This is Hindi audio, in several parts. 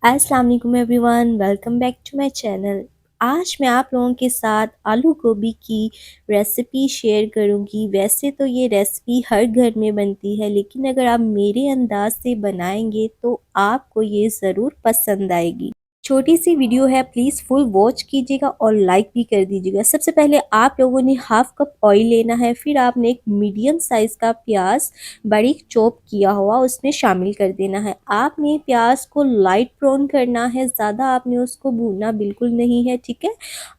अस्सलाम वालेकुम everyone, welcome back to my channel. आज मैं आप लोगों के साथ आलू गोभी की रेसिपी शेयर करूंगी। वैसे तो ये रेसिपी हर घर में बनती है, लेकिन अगर आप मेरे अंदाज से बनाएंगे तो आपको ये ज़रूर पसंद आएगी। छोटी सी वीडियो है, प्लीज़ फुल वॉच कीजिएगा और लाइक भी कर दीजिएगा। सबसे पहले आप लोगों ने हाफ कप ऑयल लेना है, फिर आपने एक मीडियम साइज़ का प्याज बारीक चॉप किया हुआ उसमें शामिल कर देना है। आपने प्याज को लाइट ब्राउन करना है, ज़्यादा आपने उसको भूनना बिल्कुल नहीं है, ठीक है।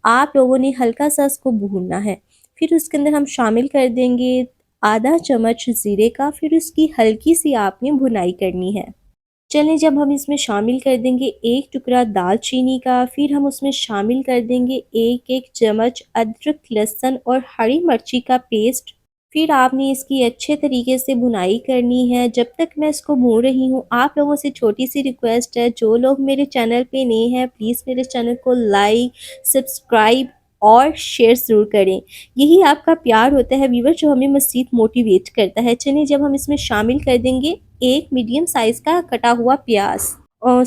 आप लोगों ने हल्का सा उसको भूनना है। फिर उसके अंदर हम शामिल कर देंगे आधा चम्मच ज़ीरे का, फिर उसकी हल्की सी आपने भुनाई करनी है। चलें, जब हम इसमें शामिल कर देंगे एक टुकड़ा दालचीनी का, फिर हम उसमें शामिल कर देंगे एक एक चम्मच अदरक लहसुन और हरी मिर्ची का पेस्ट। फिर आपने इसकी अच्छे तरीके से भुनाई करनी है। जब तक मैं इसको भून रही हूँ, आप लोगों से छोटी सी रिक्वेस्ट है, जो लोग मेरे चैनल पे नए हैं प्लीज़ मेरे चैनल को लाइक, सब्सक्राइब और शेयर ज़रूर करें। यही आपका प्यार होता है व्यूअर, जो हमें मज़ीद मोटिवेट करता है। चलिए, जब हम इसमें शामिल कर देंगे एक मीडियम साइज़ का कटा हुआ प्याज,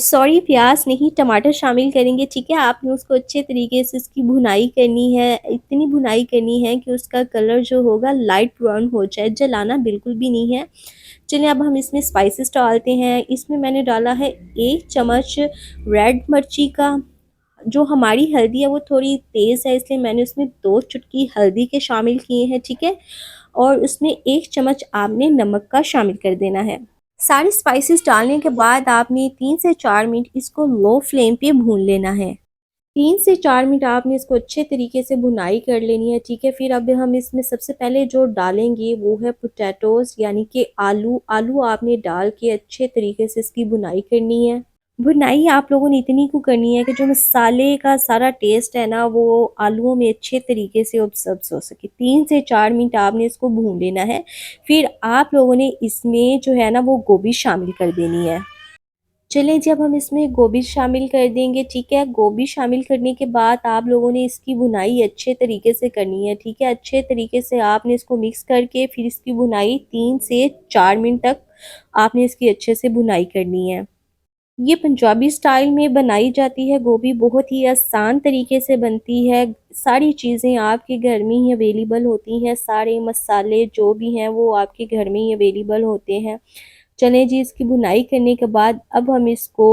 सॉरी प्याज नहीं, टमाटर शामिल करेंगे, ठीक है। आपने उसको अच्छे तरीके से इसकी भुनाई करनी है, इतनी भुनाई करनी है कि उसका कलर जो होगा लाइट ब्राउन हो जाए, जलाना बिल्कुल भी नहीं है। चलिए, अब हम इसमें स्पाइसेस डालते हैं। इसमें मैंने डाला है एक चम्मच रेड मिर्ची का। जो हमारी हल्दी है वो थोड़ी तेज़ है, इसलिए मैंने उसमें 2 चुटकी हल्दी के शामिल किए हैं, ठीक है। और उसमें 1 चम्मच आपने नमक का शामिल कर देना है। सारी स्पाइसेस डालने के बाद आपने 3 से 4 मिनट इसको लो फ्लेम पे भून लेना है। 3 से 4 मिनट आपने इसको अच्छे तरीके से भुनाई कर लेनी है, ठीक है। फिर अब हम इसमें सबसे पहले जो डालेंगे वो है पोटैटोज़, यानी कि आलू। आलू आपने डाल के अच्छे तरीके से इसकी भुनाई करनी है। भुनाई आप लोगों ने इतनी को करनी है कि जो मसाले का सारा टेस्ट है ना, वो आलूओं में अच्छे तरीके से ऑब्जर्व हो सके। 3 से 4 मिनट आपने इसको भून लेना है। फिर आप लोगों ने इसमें जो है ना वो गोभी शामिल कर देनी है। चलें, जब हम इसमें गोभी शामिल कर देंगे, ठीक है। गोभी शामिल करने के बाद आप लोगों ने इसकी भुनाई अच्छे तरीके से करनी है, ठीक है। अच्छे तरीके से आपने इसको मिक्स करके फिर इसकी भुनाई 3 से 4 मिनट तक आपने इसकी अच्छे से भुनाई करनी है। ये पंजाबी स्टाइल में बनाई जाती है गोभी, बहुत ही आसान तरीके से बनती है। सारी चीज़ें आपके घर में ही अवेलेबल होती हैं, सारे मसाले जो भी हैं वो आपके घर में ही अवेलेबल होते हैं। चलें जी, इसकी भुनाई करने के बाद अब हम इसको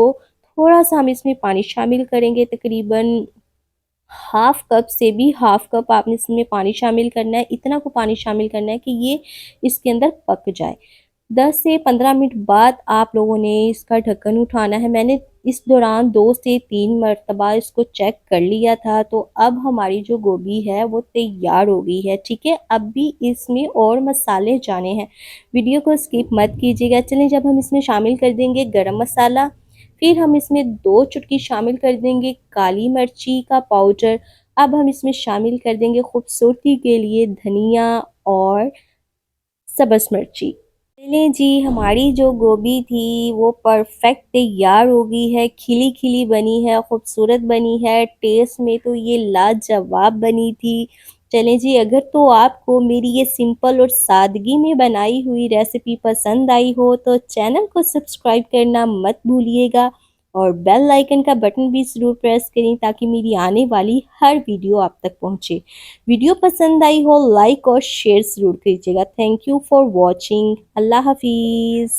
थोड़ा-सा हम इसमें पानी शामिल करेंगे, तकरीबन हाफ़ कप से भी हाफ़ कप आपने इसमें पानी शामिल करना है। इतना को पानी शामिल करना है कि ये इसके अंदर पक जाए। 10 से 15 मिनट बाद आप लोगों ने इसका ढक्कन उठाना है। मैंने इस दौरान 2 से 3 मरतबा इसको चेक कर लिया था, तो अब हमारी जो गोभी है वो तैयार हो गई है, ठीक है। अब भी इसमें और मसाले जाने हैं, वीडियो को स्किप मत कीजिएगा। चलिए, जब हम इसमें शामिल कर देंगे गरम मसाला, फिर हम इसमें 2 चुटकी शामिल कर देंगे काली मिर्ची का पाउडर। अब हम इसमें शामिल कर देंगे खूबसूरती के लिए धनिया और सब्ज़ मिर्ची। चलें जी, हमारी जो गोभी थी वो परफेक्ट तैयार हो गई है, खिली खिली बनी है, खूबसूरत बनी है, टेस्ट में तो ये लाजवाब बनी थी। चलें जी, अगर तो आपको मेरी ये सिंपल और सादगी में बनाई हुई रेसिपी पसंद आई हो तो चैनल को सब्सक्राइब करना मत भूलिएगा और बेल आइकन का बटन भी ज़रूर प्रेस करें ताकि मेरी आने वाली हर वीडियो आप तक पहुंचे। वीडियो पसंद आई हो लाइक और शेयर ज़रूर कीजिएगा। Thank you for watching. अल्लाह हाफिज़।